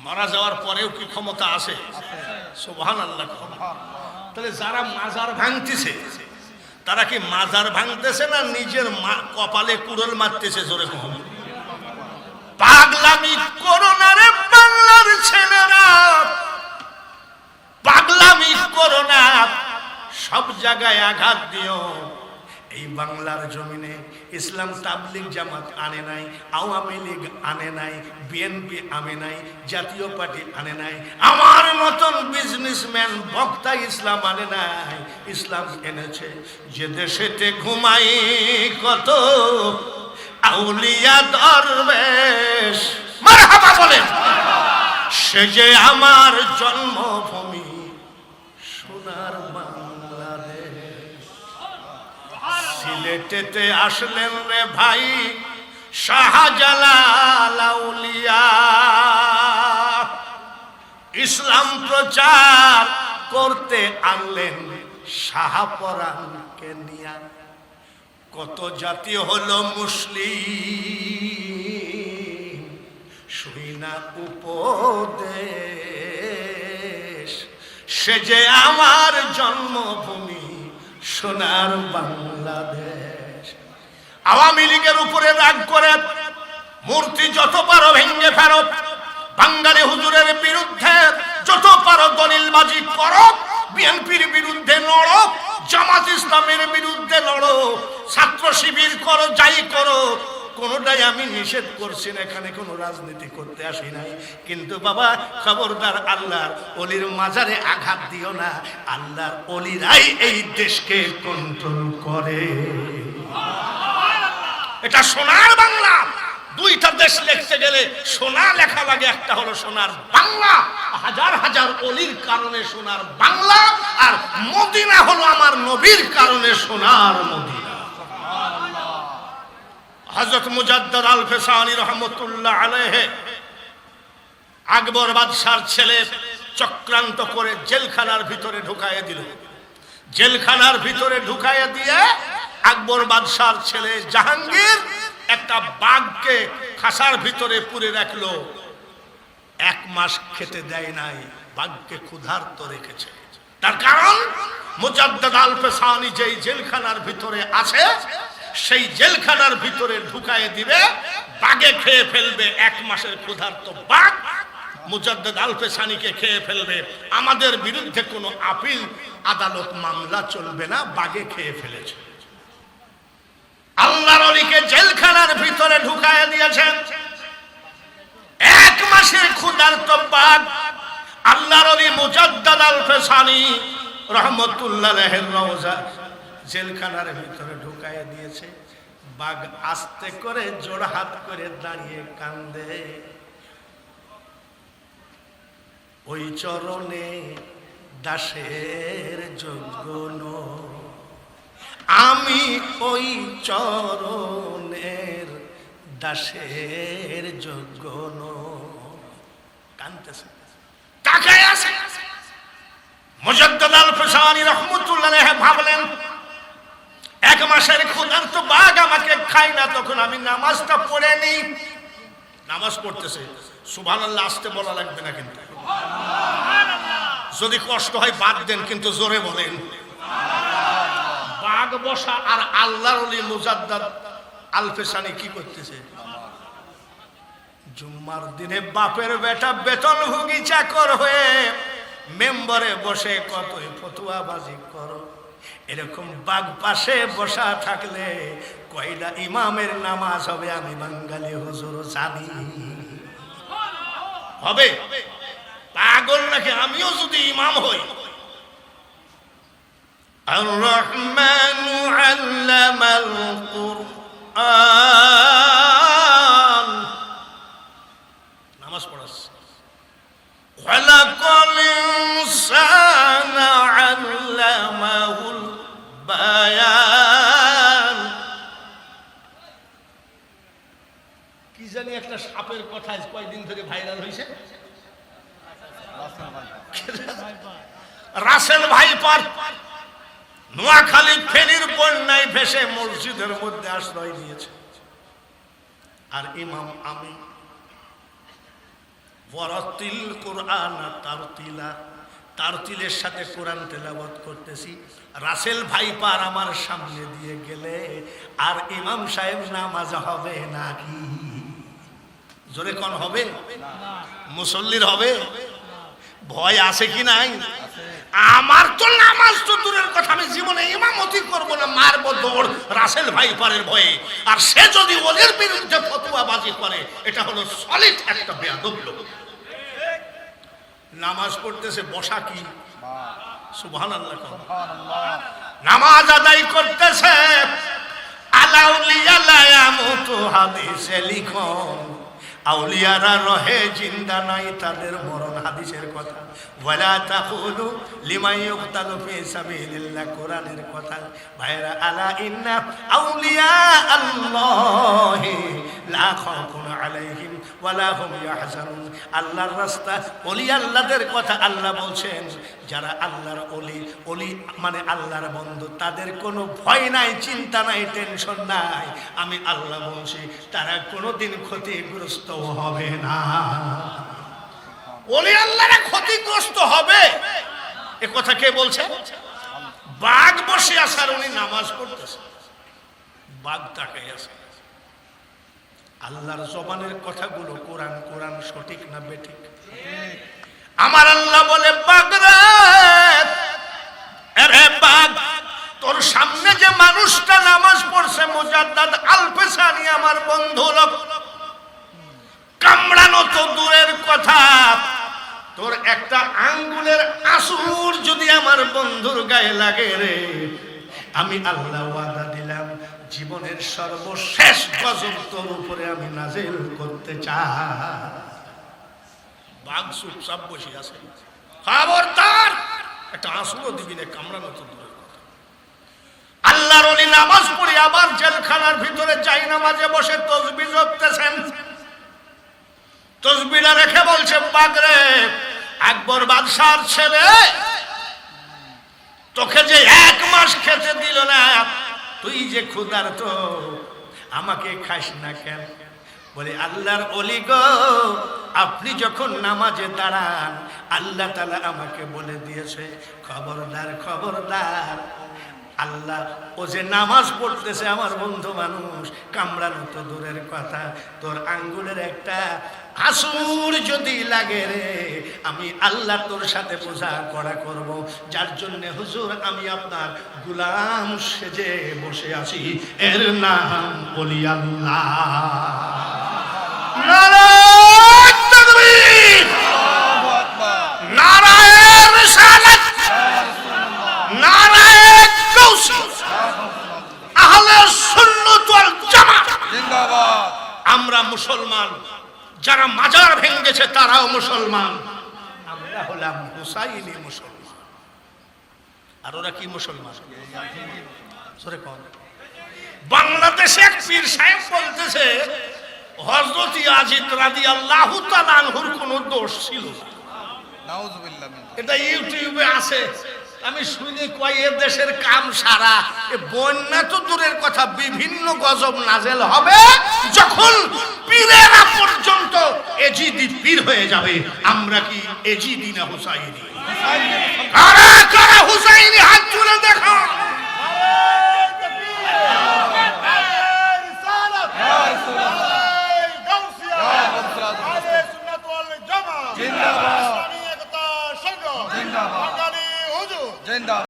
মারা যাওয়ার পরেও কি ক্ষমতা আছে? সুবহানাল্লাহ। তাহলে যারা মাজার ভাঙতেছে তারা কি মাজার ভাঙতেছে না নিজের কপালে কুড়োল মারতেছে? জোরে কম। পাগলামি করো না রে বাংলার ছেলেরা, পাগলামি করো না, সব জায়গায় আঘাত দিও। এই বাংলার জমিনে ইসলাম তাবলিগ জামাত আনে নাই, আওয়ামী লীগ আনে নাই, বিএনপি আনে নাই, জাতীয় পার্টি আনে নাই, আমার মতন বিজনেসম্যান বক্তা ইসলাম আনে নাই। ইসলাম এনেছে যে দেশেতে ঘুমাই কত আউলিয়া দরবেশ, মারহাবা বলেন, সে যে আমার জন্মভূমি সোনার বাংলাদেশ। সিলেটেতে আসলেন রে ভাই শাহজালাল আউলিয়া, ইসলাম প্রচার করতে আনলেন শাহপরানকে নিয়া। কত জাতি হলো মুসলিম শুই না উপদেশ, সে যে আমার জন্মভূমি সোনার বাংলাদেশ। আওয়ামী লীগের উপরে রাগ করে মূর্তি যত পারো ভেঙে ফেরো, বাঙালি হুজুরের বিরুদ্ধে যত পারো দলিলবাজি করো, বিএনপির বিরুদ্ধে লড়ো, জামাত ইসলামের বিরুদ্ধে লড়ো, ছাত্র শিবির করো, যাই করো, কোনোটাই আমি নিষেধ করছি না, এখানে কোনো রাজনীতি করতে আসি নাই। কিন্তু বাবা খবরদার, আল্লাহর অলির মাজারে আঘাত দিও না, আল্লাহর অলিরাই এই দেশকে কন্ট্রোল করে। এটা সোনার বাংলা। দুইটা দেশ লিখতে গেলে সোনা লেখা লাগে, একটা হলো সোনার বাংলা, হাজার হাজার অলির কারণে সোনার বাংলা, আর মদিনা হলো আমার নবীর কারণে সোনার মদিনা। হযরত মুজাদ্দিদ আল ফেসানি রহমতুল্লাহ আলাইহি আকবর বাদশার ছেলে চক্রান্ত করে জেলখানার ভিতরে ঢুকাইয়ে দিল। জেলখানার ভিতরে ঢুকাইয়ে দিয়ে আকবর বাদশার ছেলে জাহাঙ্গীর একটা বাঘকে খাসার ভিতরে পুরে রাখলো। 1 মাস খেতে দেয় নাই, বাঘকে ক্ষুধার্ত রেখেছে। তার কারণ মুজাদ্দিদ আল ফেসানি যেই জেলখানার ভিতরে আছে, সেই জেলখানার ভিতরে ঢুকায়ে দিবে, বাঘে খেয়ে ফেলবে। 1 মাসের ক্ষুধার্ত বাঘ মুজাদ্দিদ আল ফেসানিকে খেয়ে ফেলবে। আমাদের বিরুদ্ধে কোনো আপিল আদালত মামলা চলবে না, বাঘে খেয়ে ফেলেছে। আল্লাহর ওলিকে জেলখানার ভিতরে ঢুকায়ে দিয়েছেন। 1 মাসের ক্ষুধার্ত বাঘ আল্লাহর ওলি মুজাদ্দিদ আল ফেসানি রহমতুল্লাহ আলাইহির রওজা জেলখানার ভিতরে ঢুকাইয়ে দিয়েছে। বাঘ আস্তে করে জোড়হাত করে দাঁড়িয়ে কান্দে, ওই চরণে দাসের যোগ্য নই, আমি ওই চরণের দাসের যোগ্য নই। কান্দতেছে, তাকায় আছে। মুজাদ্দিদ আল ফেসানি রহমতুল্লাহ আলাইহি ভাবলেন, 1 মাসের ক্ষুধার্ত বাঘ আমাকে খায় না, তখন আমি নামাজটা পড়ে নিই। নামাজ পড়তেছে, সুবহানাল্লাহ আসতে বলা লাগবে না, কিন্তু যদি কষ্ট হয় বাদ দেন, কিন্তু জোরে বলেন। বাঘ বসা আর আল্লাহর ওলি মুজাদ্দিদ আল ফেসানি কি করতেছে? জুম্মার দিনে বাপের বেটা বেতনভোগী চাকর হয়ে মেম্বারে বসে কতই ফতোয়াবাজি করো। এরকম বাঘ পাশে বসা থাকলে কয়টা ইমামের নামাজ হবে আমি বাঙালি হুজুর জানি। হবে? পাগল নাকি? আমিও যদি ইমাম হই। আর রহমানু আল্লামাল কুরআন, নামাজ পড়াস। খালাকাল ইনসানা আল্লামাহুল বায়ান। কি জানি একটা সাপের কথা কয়েকদিন ধরে ভাইরাল হয়েছে, রাসেল ভাইপার নোয়াখালী ফেনীর বন্যায় ভেসে মসজিদের মধ্যে আশ্রয় নিয়েছে। আর ইমাম আমি ওয়ারাতিল কুরআন তারতিলা, তারতিলের সাথে কোরআন তেলাওয়াত করতেছি। রাসেল ভাইপার আমার সামনে দিয়ে গেলে আর ইমাম সাহেব নামাজ হবে নাকি? জোরে কোন হবে? মুসল্লির হবে? ভয় আছে কি নাই? আমার তো নামাজ তো দূরের কথা, আমি জীবনে ইমামতি করব না, মারবো দৌড় রাসেল ভাইপারের ভয়ে। আর সে যদি ওদের বিরুদ্ধে ফতোয়াবাজি করে, এটা হলো সলিড একটা বেয়াদব লোক। নামাজ পড়তেছে, বসা কি? সুবহানাল্লাহ। নামাজ আদায় করতেছে। আলাউলিয়া লা ইয়ামুতু হাদিসে লিখন, আউলিয়ারা রহে জিন্দা নাই, তাদের মরণ হাদিসের কথা। ওয়ালা তাকুলু লিমান ইউকতালু ফি সাবিলিল্লাহ, কোরআনের কথা। ভাইরা, আলা ইন্না আউলিয়া আল্লাহি লা খাউফুন আলাইহিম ওয়ালা হুম ইয়াহজানুন। আল্লাহর রাস্তা, ওলি আল্লাহদের কথা আল্লাহ বলছেন, যারা আল্লাহর ওলি, ওলি মানে আল্লাহর বন্ধু, তাদের কোনো ভয় নাই, চিন্তা নাই, টেনশন নাই। আমি আল্লাহ বলছি, তারা কোনোদিন ক্ষতিগ্রস্ত হবে না। ওলি আল্লাহরা ক্ষতিগ্রস্ত হবে এ কথা কে বলছে? বাঘ বসে আছে আর উনি নামাজ পড়তেছে, বাঘ তাকাই আছে। আল্লাহর জবানের কথাগুলো কোরআন কোরআন সঠিক না বেঠিক? আমার আল্লাহ বলে, বাঘ রে বাঘ, তোর সামনে যে মানুষটা নামাজ পড়ছে মুজাদ্দাদ আল-পেশানি, আমার বন্ধু লোক, কামড়ানো তো দূরের কথা, তোর একটা আঙ্গুলের আসুর যদি আমার বন্ধুর গায়ে লাগে রে, আমি আল্লাহ ওয়াদা দিলাম, জীবনের সর্বশেষ গজব তোর উপরে আমি নাজিল করতে চাই। বাঘ চুপচাপ বসে আছে। খবরদার, একটা আসুরও দিবি না, কামড়ানো তো দূরের কথা। আল্লাহর ওলি নামাজ পড়ে আবার জেলখানার ভিতরে যাই নামাজে বসে তসবিহ জপতেছেন। তসবিহটা রেখে বলছে, বাঘ রে, আকবর বাদশার ছেলে, তোকে যে 1 মাস খেতে দিল না, তুই যে ক্ষুধার্ত, আমাকে খাস না কেন? বলে, আল্লাহর ওলি গো, আপনি যখন নামাজে দাঁড়ান, আল্লাহ তাআলা আমাকে বলে দিয়েছে, খবরদার খবরদার, আল্লাহ ও যে নামাজ পড়তেছে আমার বন্ধু মানুষ, কামড়ানো তো দূরের কথা, তোর আঙ্গুলের একটা আসুর যদি লাগে রে, আমি আল্লাহ তোর সাথে বোঝা করা করব। যার জন্য হুজুর আমি আপনার গোলাম সেজে বসে আছি, এর নাম ওলি আল্লাহ। নারায়ে তাকবীর, নারায়ে রিসালাত, নারায়ে গাউসী, আহলে সুন্নাত ওয়াল জামাত জিন্দাবাদ। আমরা মুসলমান, যারা মাজার ভেঙেছে তারাও মুসলমান, আমরা হলাম হুসাইনি মুসলমান। আর ওরা কি মুসলমান? বাংলাদেশে এক পীর সাহেব বলতেছে, হযরত ইয়াজিদ রাদিয়াল্লাহু তাআলা আনহুর কোনো দোষ ছিল না। নাউযুবিল্লাহ। এটা ইউটিউবে আছে, আমি শুনি কয় এ দেশের কাম সারা, এ বন্যা তো দূরের কথা, বিভিন্ন গজব নাজেল হবে যখন পীরেরা পর্যন্ত এজিদি পীর হয়ে যাবে। আমরা কি এজিদি না হুসাইনি? কারা কারা হুসাইনি হাত তুলে দেখো। জিন্দাবাদ।